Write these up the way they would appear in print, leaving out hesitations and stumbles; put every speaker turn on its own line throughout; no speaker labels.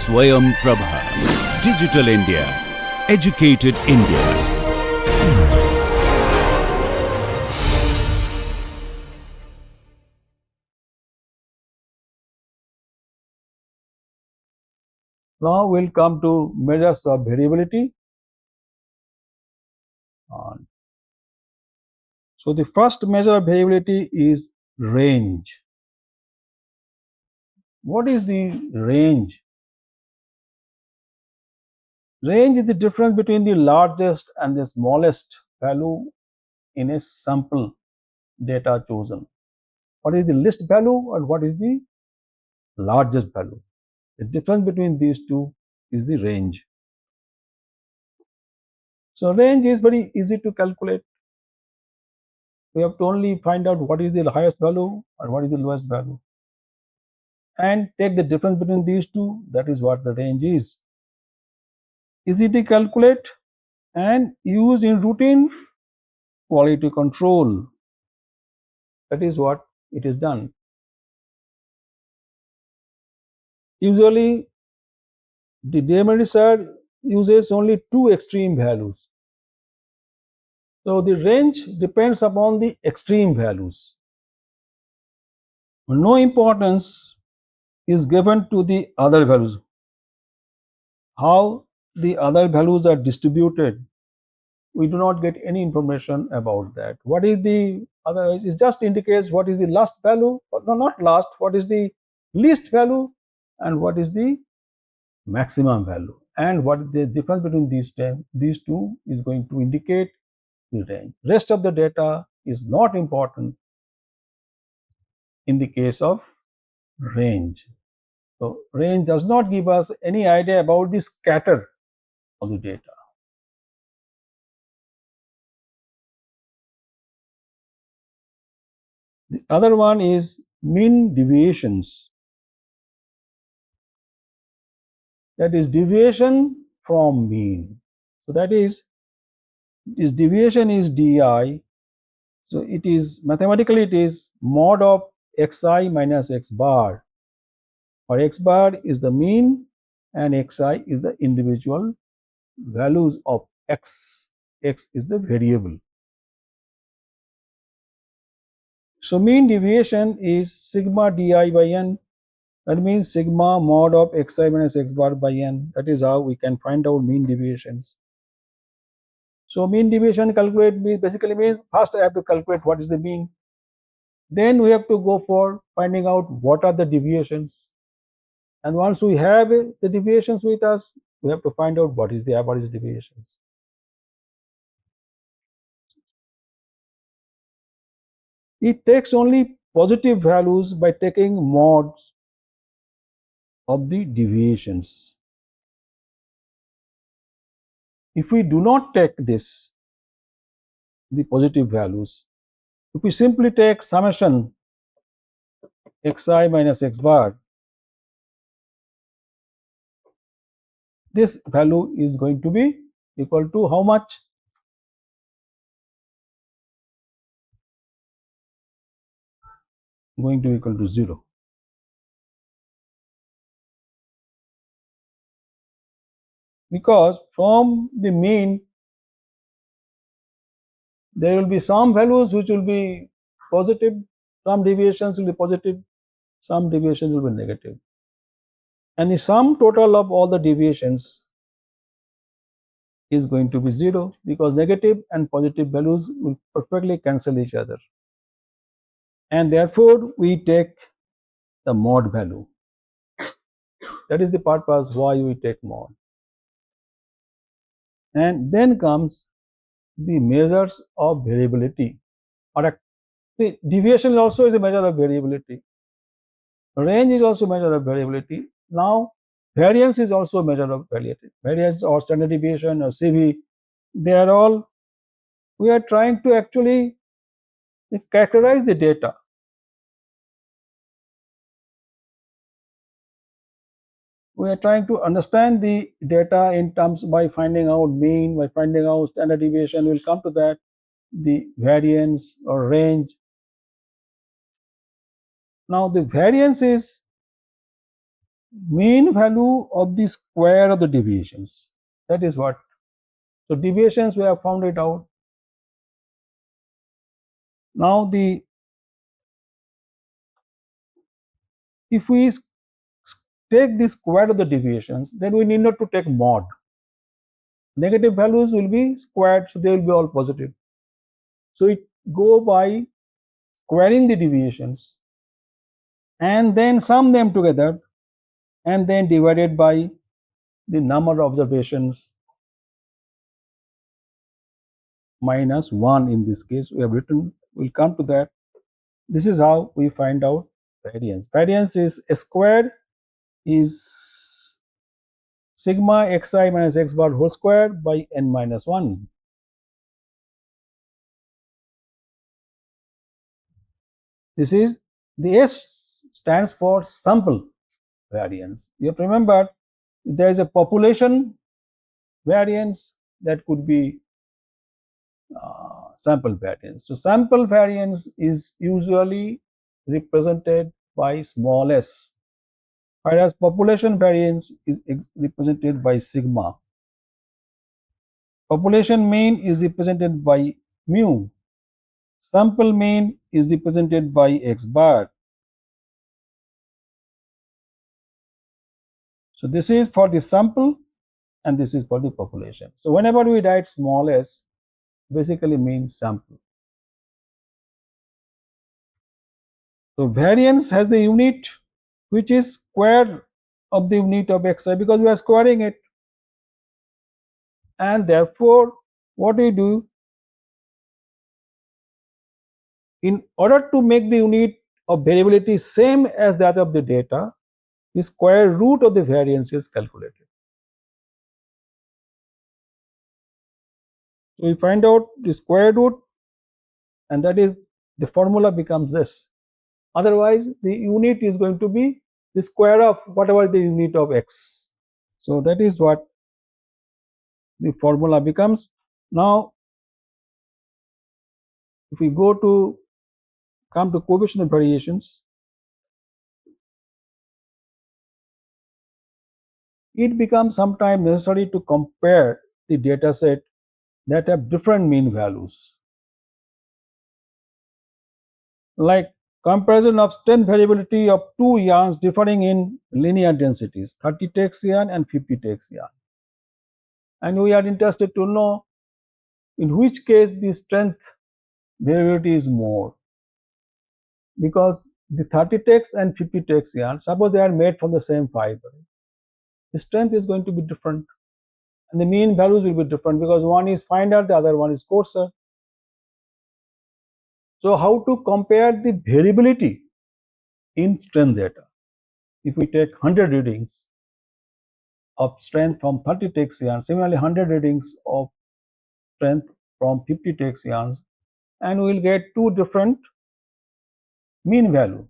Swayam Prabha. Digital India. Educated India.
Now we'll come to measures of variability. So the first measure of variability is range. What is the range? Range is the difference between the largest and the smallest value in a sample data chosen. What is the least value and what is the largest value? The difference between these two is the range. So range is very easy to calculate. We have to only find out what is the highest value and what is the lowest value, and take the difference between these two. That is what the range is. Easy to calculate and used in routine quality control. That is what it is done. Usually the data set uses only two extreme values. So the range depends upon the extreme values. No importance is given to the other values. How the other values are distributed, we do not get any information about that. What is the other? It just indicates what is the last value, or no, not last, what is the least value and what is the maximum value, and what the difference between these two is going to indicate the range. Rest of the data is not important in the case of range. So range does not give us any idea about the scatter of the data. The other one is mean deviations. That is deviation from mean. So that is, this deviation is di. So it is mathematically it is mod of xi minus x bar, or x bar is the mean and xi is the individual values of x. X is the variable. So mean deviation is sigma di by n. That means sigma mod of xi minus x bar by n. That is how we can find out mean deviations. So mean deviation calculate basically means first I have to calculate what is the mean. Then we have to go for finding out what are the deviations. And once we have the deviations with us, we have to find out what is the average deviations. It takes only positive values by taking mods of the deviations. If we do not take this, the positive values, if we simply take summation xi minus x bar, this value is going to be equal to how much? Going to be equal to 0. Because from the mean there will be some values which will be positive, some deviations will be positive, some deviations will be negative, and the sum total of all the deviations is going to be 0, because negative and positive values will perfectly cancel each other, and therefore we take the mod value. That is the purpose why we take mod. And then comes the measures of variability. The deviation also is a measure of variability. Range is also a measure of variability. Now variance is also a measure of variability. Variance or standard deviation or CV, they are all, we are trying to actually characterize the data. We are trying to understand the data in terms by finding out mean, by finding out standard deviation. We'll come to that, the variance or range. Now the variance is mean value of the square of the deviations. That is what. So deviations we have found it out. Now if we take the square of the deviations, then we need not to take mod. Negative values will be squared, so they will be all positive. So it go by squaring the deviations and then sum them together and then divided by the number of observations minus 1 in this case. We have written, we'll come to that. This is how we find out variance. Variance is a squared is sigma xi minus x bar whole square by n minus 1. This is the S stands for sample variance. You have to remember there is a population variance that could be sample variance. So sample variance is usually represented by small s, whereas population variance is represented by sigma. Population mean is represented by mu. Sample mean is represented by x bar. So this is for the sample and this is for the population. So whenever we write small s, basically means sample. So variance has the unit which is square of the unit of xi because we are squaring it, and therefore what we do, in order to make the unit of variability same as that of the data, the square root of the variance is calculated. So we find out the square root, and that is the formula becomes this. Otherwise the unit is going to be the square of whatever the unit of x. So that is what the formula becomes. Now if we go to come to coefficient of variations, it becomes sometimes necessary to compare the data set that have different mean values, like comparison of strength variability of two yarns differing in linear densities, 30 takes yarn and 50 takes yarn, and we are interested to know in which case the strength variability is more, because the 30 takes and 50 takes yarn, suppose they are made from the same fiber, the strength is going to be different and the mean values will be different because one is finer, the other one is coarser. So how to compare the variability in strength data? If we take 100 readings of strength from 30 takes yarns, similarly 100 readings of strength from 50 takes yarns, and we will get two different mean value.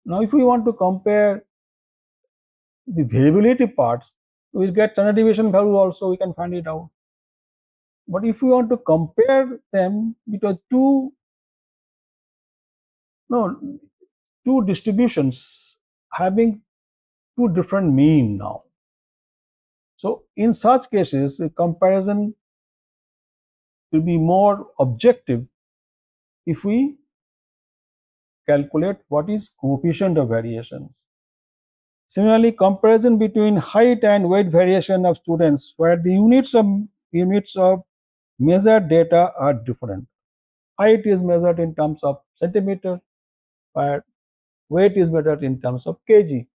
Now if we want to compare the variability parts, we will get standard deviation value also, we can find it out. But if we want to compare them because two distributions having two different mean now, so in such cases a comparison will be more objective if we calculate what is coefficient of variations. Similarly, comparison between height and weight variation of students where the units of measured data are different. Height is measured in terms of centimeter, where weight is measured in terms of kg.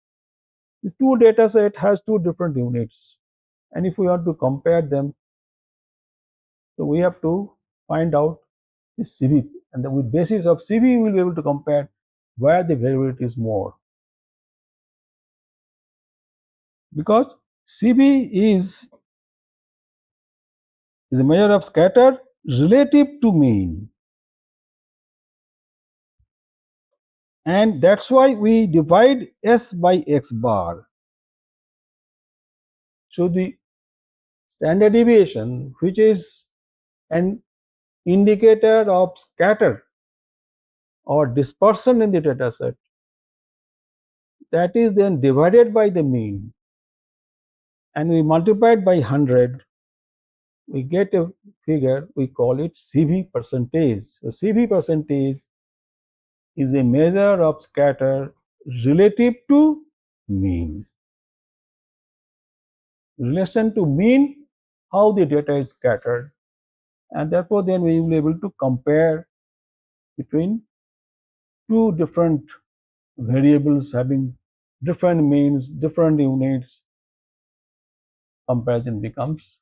The two data set has two different units, and if we want to compare them, so we have to find out the CV, and then with basis of CV we will be able to compare where the variability is more, because CV is a measure of scatter relative to mean, and that's why we divide S by X bar. So the standard deviation, which is an indicator of scatter or dispersion in the data set, that is then divided by the mean, and we multiply it by 100, we get a figure, we call it CV percentage. So CV percentage is a measure of scatter relative to mean. Relation to mean, how the data is scattered, and therefore then we will be able to compare between two different variables having different means, different units. Comparison becomes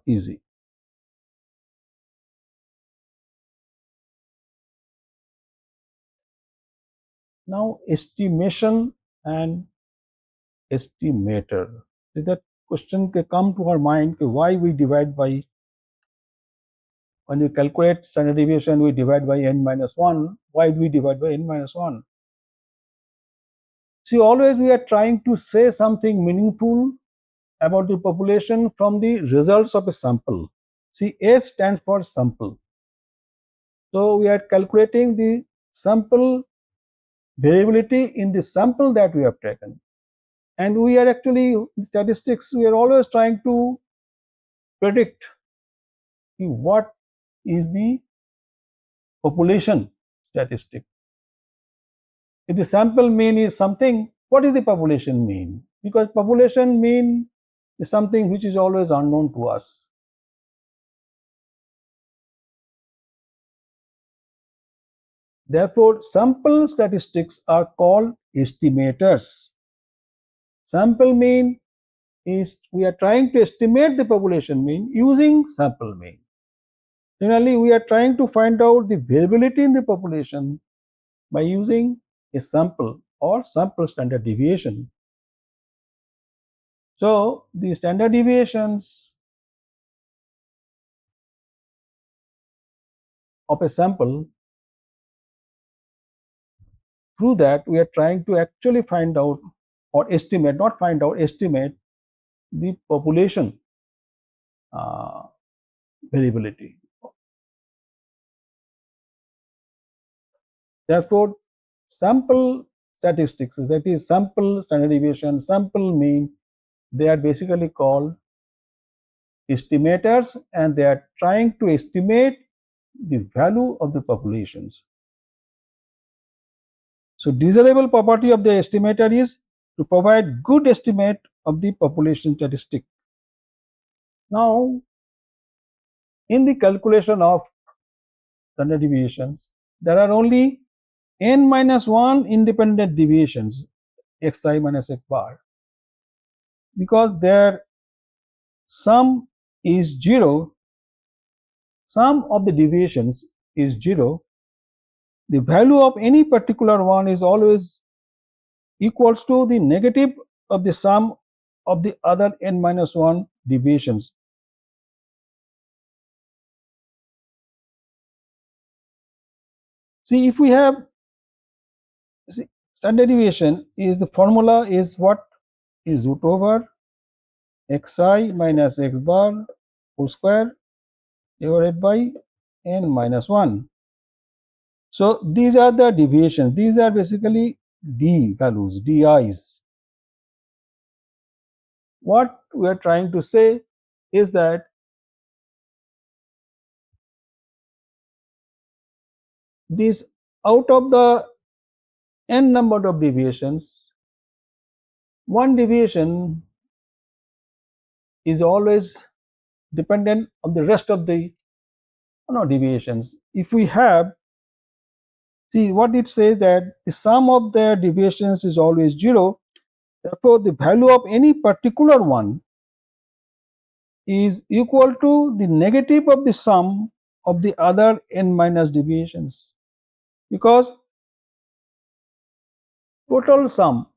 easy. Now, estimation and estimator. So that question can come to our mind, why we divide by, when we calculate standard deviation, we divide by n minus 1. Why do we divide by n minus 1? See, always we are trying to say something meaningful about the population from the results of a sample. See, S stands for sample. So we are calculating the sample variability in the sample that we have taken. And we are actually, in statistics, we are always trying to predict what is the population statistic. If the sample mean is something, what is the population mean? Because population mean is something which is always unknown to us. Therefore, sample statistics are called estimators. Sample mean is we are trying to estimate the population mean using sample mean. Similarly, we are trying to find out the variability in the population by using a sample or sample standard deviation. So, the standard deviations of a sample, through that we are trying to actually find out or estimate, not find out, estimate the population variability. Therefore, sample statistics, that is sample standard deviation, sample mean, they are basically called estimators, and they are trying to estimate the value of the populations. So, desirable property of the estimator is to provide good estimate of the population statistic. Now, in the calculation of standard deviations, there are only n minus 1 independent deviations, xi minus x bar, because their sum is 0, sum of the deviations is 0, the value of any particular one is always equals to the negative of the sum of the other n minus 1 deviations. See, if we have, standard deviation is, the formula is what is root over xi minus x bar whole square divided by n minus 1. So, these are the deviations, these are basically d values, di's. What we are trying to say is that this, out of the n number of deviations, one deviation is always dependent on the rest of the deviations. If we have, see what it says, that the sum of their deviations is always 0, therefore the value of any particular one is equal to the negative of the sum of the other n minus deviations, because total sum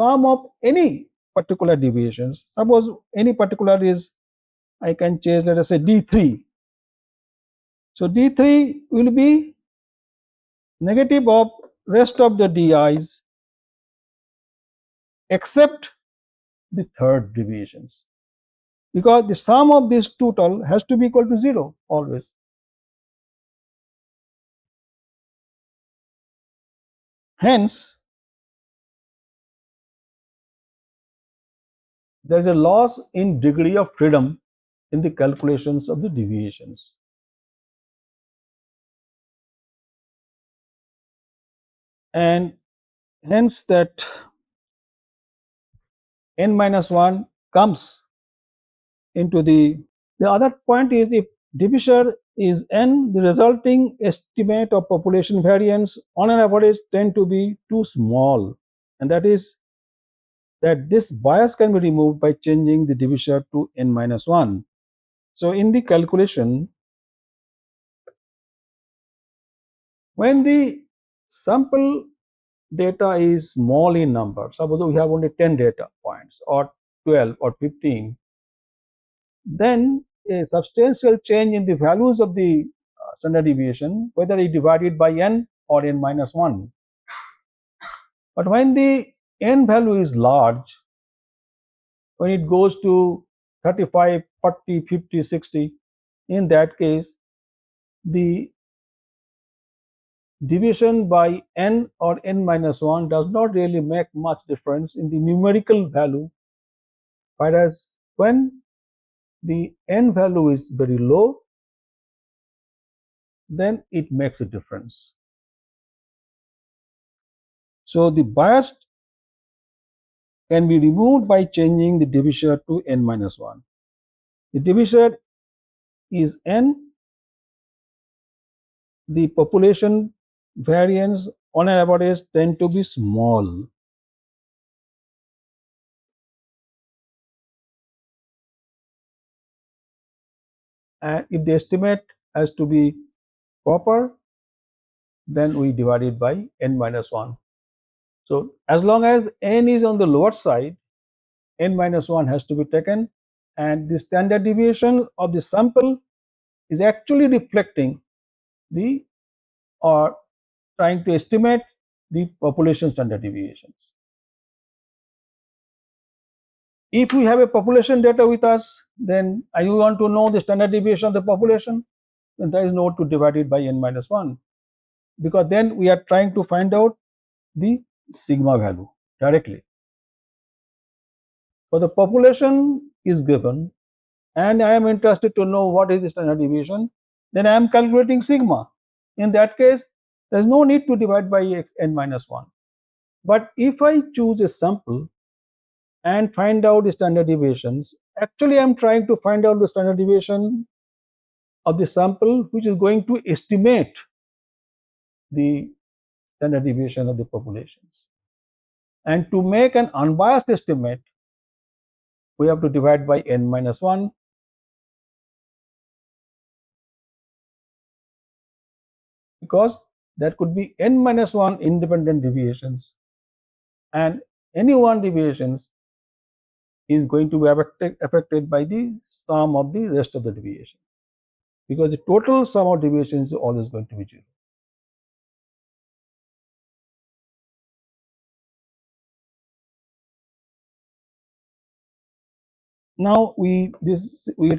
of any particular deviations, suppose any particular is, I can change, let us say d3. So d3 will be negative of rest of the di's except the third deviations, because the sum of this total has to be equal to 0 always. Hence, there is a loss in degree of freedom in the calculations of the deviations. And hence that n minus 1 comes into the other point is if divisor is n, the resulting estimate of population variance on an average tend to be too small, and that is that this bias can be removed by changing the divisor to n minus 1. So in the calculation, when the sample data is small in number, suppose we have only 10 data points or 12 or 15, then a substantial change in the values of the standard deviation, whether it divided by n or n minus 1. But when the n value is large, when it goes to 35, 40, 50, 60, in that case, the division by n or n minus 1 does not really make much difference in the numerical value, whereas when the n value is very low, then it makes a difference. So the bias can be removed by changing the divisor to n minus 1. The divisor is n, the population variance on an average tend to be small. And if the estimate has to be proper, then we divide it by n minus 1. So as long as n is on the lower side, n minus 1 has to be taken, and the standard deviation of the sample is actually reflecting the or trying to estimate the population standard deviations. If we have a population data with us, then I want to know the standard deviation of the population, then there is no to divide it by n minus 1, because then we are trying to find out the sigma value directly. So the population is given and I am interested to know what is the standard deviation, then I am calculating sigma. In that case, there is no need to divide by n minus 1. But if I choose a sample and find out the standard deviations, actually I am trying to find out the standard deviation of the sample which is going to estimate the standard deviation of the populations. And to make an unbiased estimate, we have to divide by n minus 1. Because there could be n minus 1 independent deviations, and any one deviations is going to be affected by the sum of the rest of the deviation, because the total sum of deviations is always going to be 0. Now we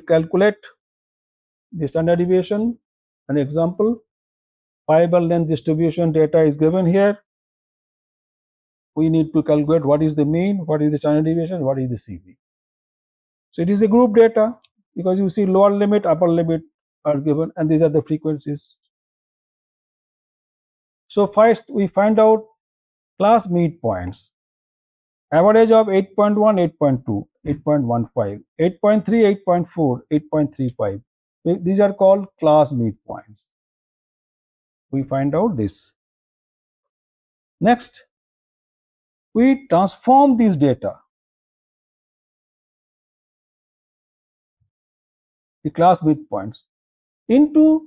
calculate the standard deviation. An example, fiber length distribution data is given here. We need to calculate what is the mean, what is the standard deviation, what is the CV. So it is a group data, because you see lower limit, upper limit are given, and these are the frequencies. So first we find out class midpoints. Average of 8.1, 8.2, 8.15, 8.3, 8.4, 8.35. These are called class midpoints. We find out this. Next, we transform these data, the class midpoints, into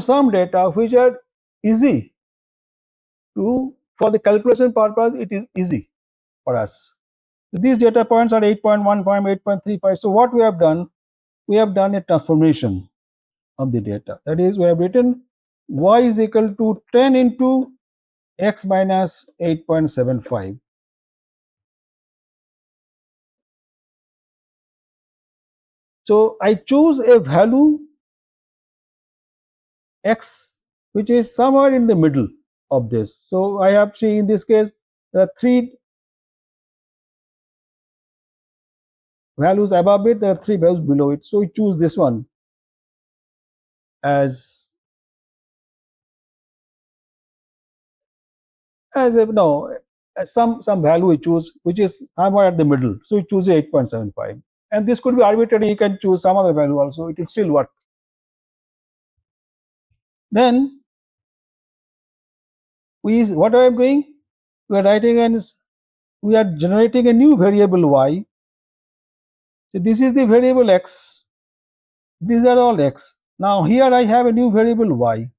some data which are easy to, for the calculation purpose, it is easy for us. So these data points are 8.15, 8.35. So what we have done a transformation of the data. That is, we have written y is equal to 10 into x minus 8.75. So I choose a value x which is somewhere in the middle of this. So I have seen in this case there are three values above it, there are 3 values below it. So we choose this one as a no, some value we choose which is somewhere at the middle. So we choose 8.75, and this could be arbitrary. You can choose some other value also. It will still work. Then what I am doing? We are writing and we are generating a new variable y. So this is the variable x. These are all x. Now here I have a new variable y.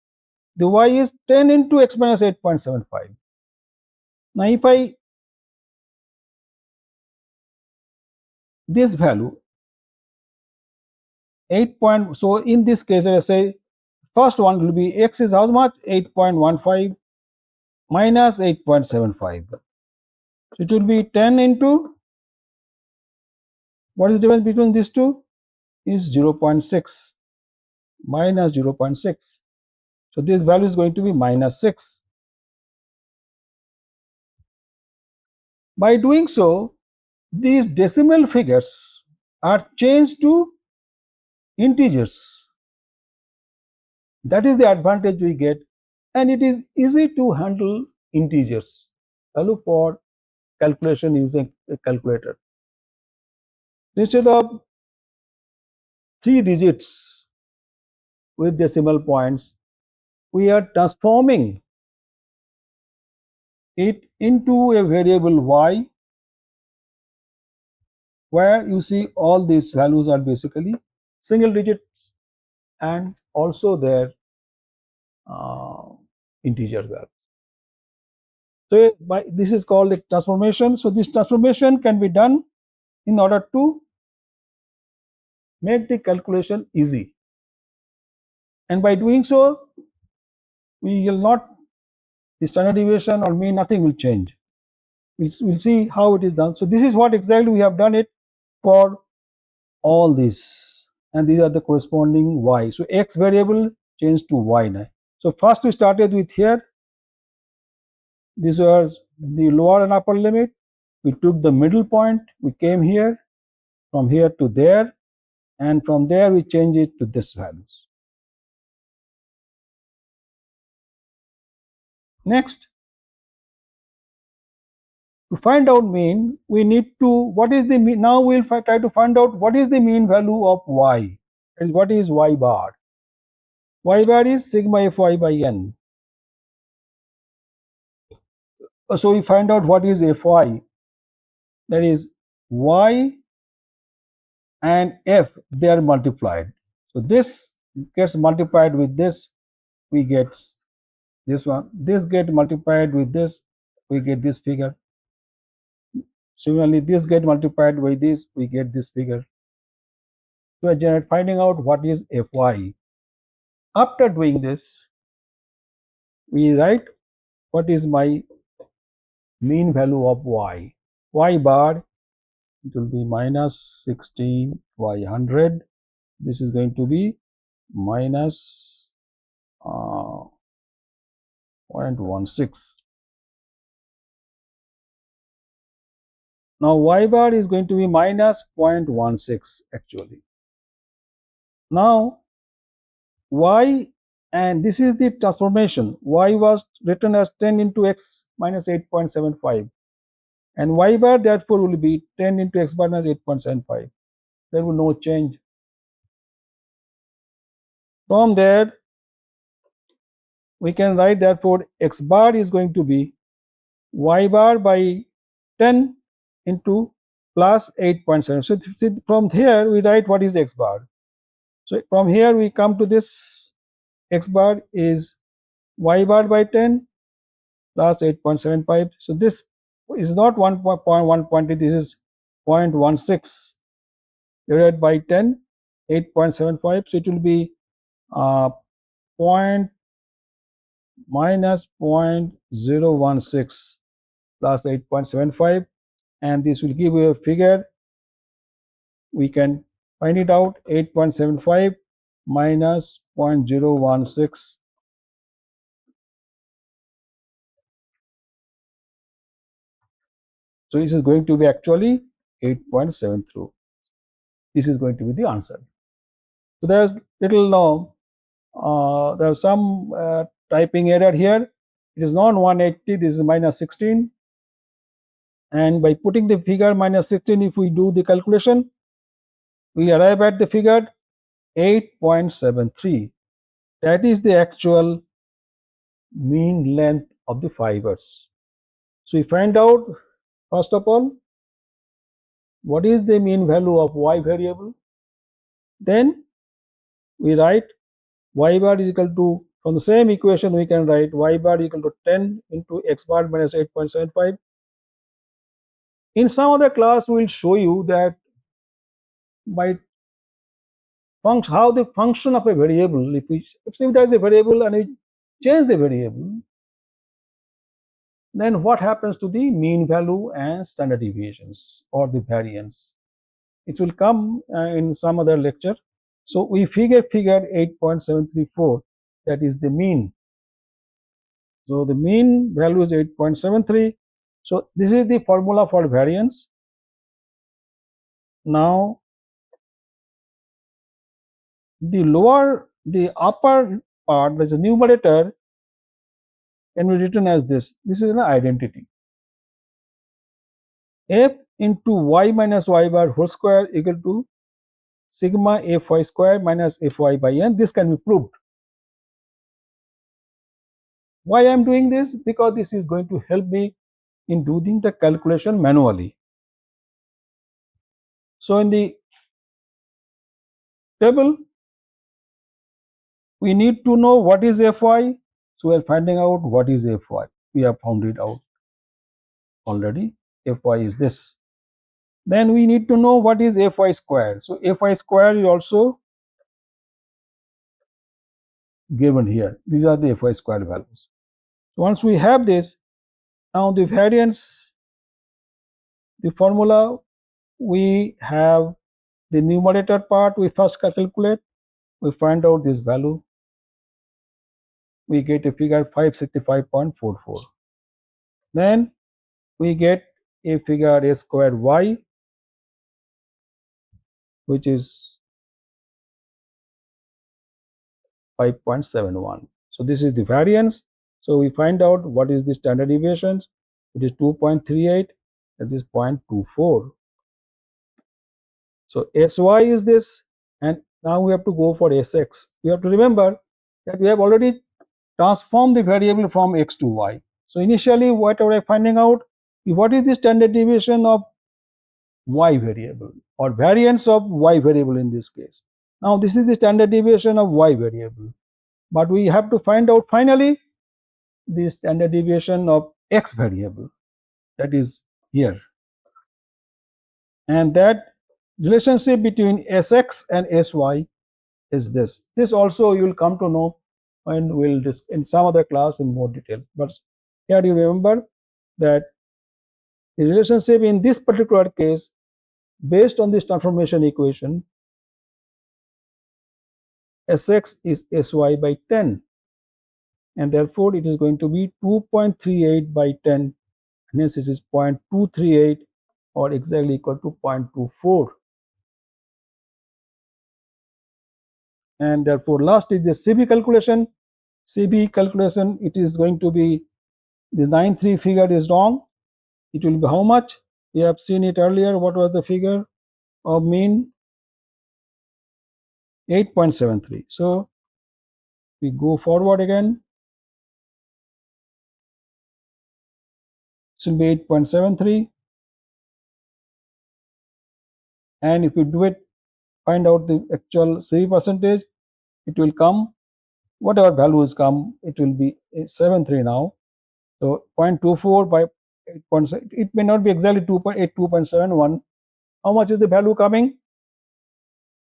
The y is 10 into x minus 8.75. Now if I this value 8 point, so in this case let us say first one will be x is how much? 8.15 minus 8.75. So it will be 10 into, what is the difference between these two? Is 0.6 minus 0.6. So this value is going to be minus 6. By doing so, these decimal figures are changed to integers. That is the advantage we get, and it is easy to handle integers. Value for calculation using a calculator. Instead of 3 digits with decimal points, we are transforming it into a variable y, where you see all these values are basically single digits and also their integer values. So this is called a transformation. So this transformation can be done in order to make the calculation easy, and by doing so we will not, the standard deviation or mean, nothing will change. We'll see how it is done. So this is what exactly we have done it for all this, and these are the corresponding y. So x variable changed to y now. So first we started with here, this was the lower and upper limit. We took the middle point, we came here, from here to there, and from there we change it to this values. Next, to find out mean, we need to, what is the mean? Now we'll try to find out what is the mean value of y, and what is y bar. Y bar is sigma fy by n. So we find out what is fy, that is y and f, they are multiplied. So this gets multiplied with this, we get this one. This get multiplied with this, we get this figure. Similarly, this get multiplied by this, we get this figure. So we are finding out what is fy. After doing this, we write what is my mean value of y. Y bar, it will be minus 16 y 100. This is going to be minus 0.16. Now y bar is going to be minus 0.16 actually. Now y, and this is the transformation. Y was written as 10 into x minus 8.75, and y bar therefore will be 10 into x bar minus 8.75. There will be no change. From there we can write therefore x bar is going to be y bar by 10 into plus 8.7. So from here we write what is x bar. So from here we come to this, x bar is y bar by 10 plus 8.75. So this is not 1.1, this is 0.16 divided by 10, 8.75. So it will be minus 0.016 plus 8.75, and this will give you a figure. We can find it out, 8.75 minus 0.016. So this is going to be actually 8.73. This is going to be the answer. So there's little there's some typing error here. It is not 180, this is minus 16. And by putting the figure minus 16, if we do the calculation, we arrive at the figure 8.73. That is the actual mean length of the fibers. So we find out, first of all, what is the mean value of y variable. Then we write y bar is equal to, from the same equation we can write y bar is equal to 10 into x bar minus 8.75. In some other class we will show you that by how the function of a variable, if there is a variable and we change the variable, then what happens to the mean value and standard deviations or the variance. It will come in some other lecture. So we figure 8.734, that is the mean. So the mean value is 8.73. So this is the formula for variance. Now the upper part, that is the numerator, can be written as this. This is an identity. F into y minus y bar whole square equal to sigma fy square minus fy by n. This can be proved. Why I am doing this? Because this is going to help me in doing the calculation manually. So in the table, we need to know what is fy. So we are finding out what is fy. We have found it out already. Fy is this. Then we need to know what is fy square. So fy square is also given here. These are the fy square values. So once we have this, now the variance, the formula, we have the numerator part, we first calculate, we find out this value, we get a figure 565.44. Then we get a figure a square y, which is 5.71. So this is the variance. So we find out what is the standard deviations. It is 2.38, that is 0.24. So sy is this, and now we have to go for sx. We have to remember that we have already transformed the variable from x to y. So initially what are I finding out? What is the standard deviation of y variable or variance of y variable in this case? Now this is the standard deviation of y variable, but we have to find out finally the standard deviation of x variable, that is here. And that relationship between sx and sy is this. This also you will come to know when we'll discuss in some other class in more details. But here you remember that the relationship in this particular case, based on this transformation equation, sx is sy by 10, and therefore it is going to be 2.38 by 10, and hence this is 0.238 or exactly equal to 0.24. And therefore last is the CB calculation. CB calculation, it is going to be, the 9.3 figure is wrong. It will be how much? We have seen it earlier. What was the figure of mean? 8.73. So we go forward again. It will be 8.73. And if you do it, find out the actual CB percentage, it will come, whatever values come, it will be 73 now. So 0.24 by 8.7, it may not be exactly 2.8, 2.71. How much is the value coming?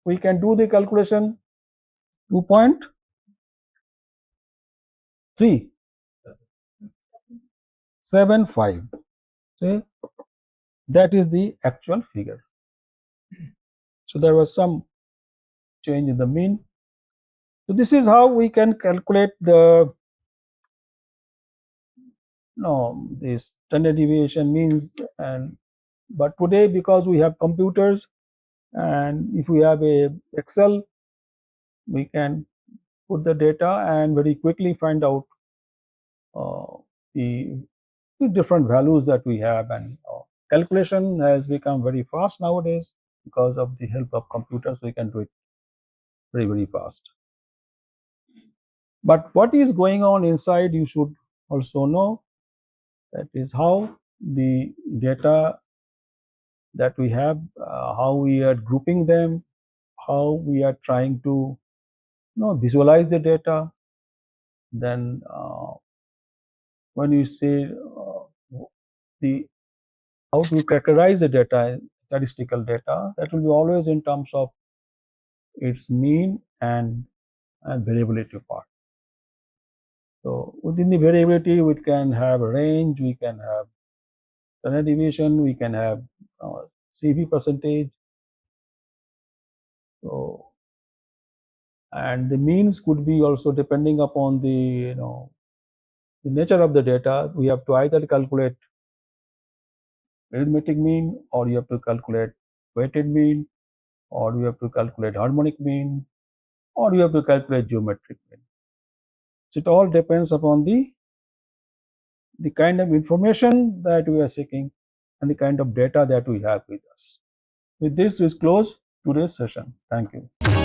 We can do the calculation. 2.375. See, that is the actual figure. So there was some change in the mean. So this is how we can calculate the the standard deviation means. And but today, because we have computers And if we have a Excel, we can put the data and very quickly find out uh, the, the different values that we have. And calculation has become very fast nowadays because of the help of computers. We can do it very fast. But what is going on inside, you should also know. That is how the data that we have, how we are grouping them, how we are trying to visualize the data. Then when you say the how to characterize the data, statistical data, that will be always in terms of its mean and variability part. So within the variability, we can have a range, we can have standard deviation, we can have CV percentage. So, and the means could be also depending upon the the nature of the data. We have to either calculate arithmetic mean, or you have to calculate weighted mean, or you have to calculate harmonic mean, or you have to calculate geometric mean. So it all depends upon the kind of information that we are seeking and the kind of data that we have with us. With this, we close today's session. Thank you.